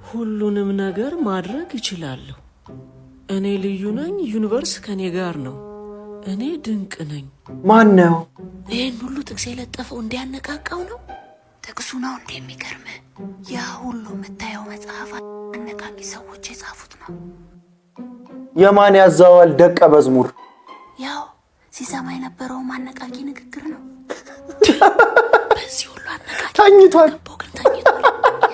ሁሉንም ነገር ማድረግ እችላለሁ። እኔ ልዩ ነኝ፣ ዩኒቨርስ ከኔ ጋር ነው። እኔ ድንቅ ነኝ። ማን ነው ይህን ሁሉ ጥቅስ የለጠፈው? እንዲያነቃቃው ነው። ጥቅሱ ነው እንደሚገርም። ያ ሁሉ የምታየው መጽሐፍ አነቃቂ ሰዎች የጻፉት ነው። የማን ያዛዋል ደቀ መዝሙር? ያው ሲሰማ የነበረው አነቃቂ ንግግር ነው። በዚህ ሁሉ አነቃቂ ተኝቷል። ግን ተኝቷል።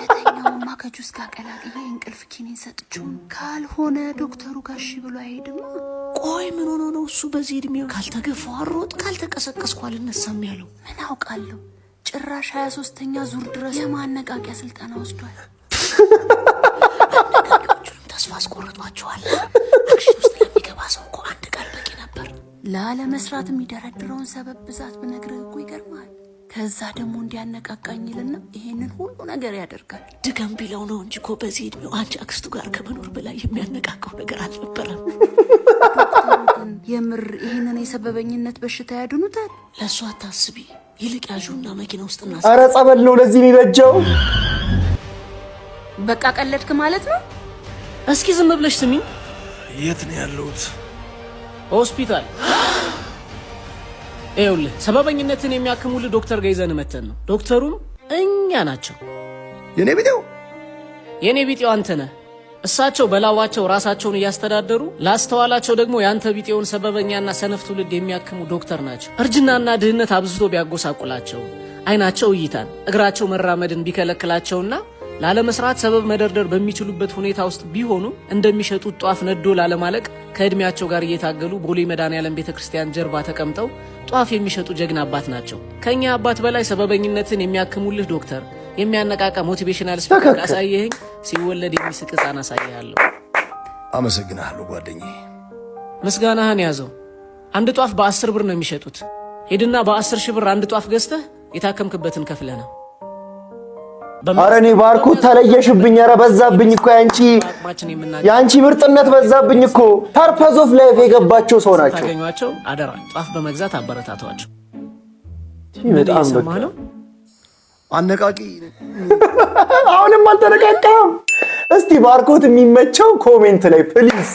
የተኛውማ ከጁስ ጋር ቀላቅዬ እንቅልፍ ኪኒን ሰጥቼው ካልሆነ ዶክተሩ ጋር እሺ ብሎ አይሄድም። ቆይ ምን ሆኖ ነው እሱ በዚህ እድሜው ካልተገፋው አሮጥ ካልተቀሰቀስኩ አልነሳም ያለው? ምን አውቃለሁ። ጭራሽ 23ኛ ዙር ድረስ የማነቃቂያ ስልጠና ወስዷል። አነቃቂዎቹንም ተስፋ አስቆርጧቸዋል። አክሽን ውስጥ ለሚገባ ሰው እኮ አንድ ቃል በቂ ነበር። ላለመስራት የሚደረድረውን ሰበብ ብዛት ብነግርህ እኮ ይገርማል። ከዛ ደግሞ እንዲያነቃቃኝልና ይሄንን ሁሉ ነገር ያደርጋል። ድገም ቢለው ነው እንጂ እኮ በዚህ እድሜው አንቺ አክስቱ ጋር ከመኖር በላይ የሚያነቃቀው ነገር አልነበረም። ዶክተሩ ግን የምር ይህንን የሰበበኝነት በሽታ ያድኑታል? ለእሱ አታስቢ። ይልቅ ያዡና መኪና ውስጥ እና ኧረ ጸበል ነው ለዚህ የሚበጀው። በቃ ቀለድክ ማለት ነው። እስኪ ዝም ብለሽ ስሚ። የት ነው ያለሁት? ሆስፒታል። ይኸውልህ ሰበበኝነትን የሚያክሙልህ ዶክተር ጋር ይዘን መተን ነው። ዶክተሩም እኛ ናቸው። የኔ ቢጤው አንተ ነህ። እሳቸው በላዋቸው ራሳቸውን እያስተዳደሩ ላስተዋላቸው ደግሞ ያንተ ቢጤውን ሰበበኛና ሰነፍ ትውልድ የሚያክሙ ዶክተር ናቸው። እርጅናና ድህነት አብዝቶ ቢያጎሳቁላቸው፣ አይናቸው እይታን፣ እግራቸው መራመድን ቢከለክላቸውና ላለመስራት ሰበብ መደርደር በሚችሉበት ሁኔታ ውስጥ ቢሆኑ እንደሚሸጡት ጧፍ ነዶ ላለማለቅ ከእድሜያቸው ጋር እየታገሉ ቦሌ መድኃኔዓለም ቤተክርስቲያን ጀርባ ተቀምጠው ጧፍ የሚሸጡ ጀግና አባት ናቸው። ከኛ አባት በላይ ሰበበኝነትን የሚያክሙልህ ዶክተር የሚያነቃቃ ሞቲቬሽናል ስፒከር አሳየኸኝ። ሲወለድ የሚስቅ ሕፃን አሳየሃለሁ። አመሰግናለሁ ጓደኛዬ። ምስጋናህን ያዘው። አንድ ጧፍ በ10 ብር ነው የሚሸጡት። ሄድና በ10 ሺህ ብር አንድ ጧፍ ገዝተህ የታከምክበትን ከፍለህ ነው። ኧረ እኔ ባርኮት ተለየሽብኝ። ኧረ በዛብኝ እኮ ያንቺ ምርጥነት በዛብኝ እኮ። ፐርፐዝ ኦፍ ላይፍ የገባቸው ሰው ናቸው። ታገኟቸው አደራ ጧፍ በመግዛት አበረታቷቸው። በጣም ሰማ ነው አነቃቂ። አሁንም አልተነቃቃም። እስቲ ባርኮት የሚመቸው ኮሜንት ላይ ፕሊዝ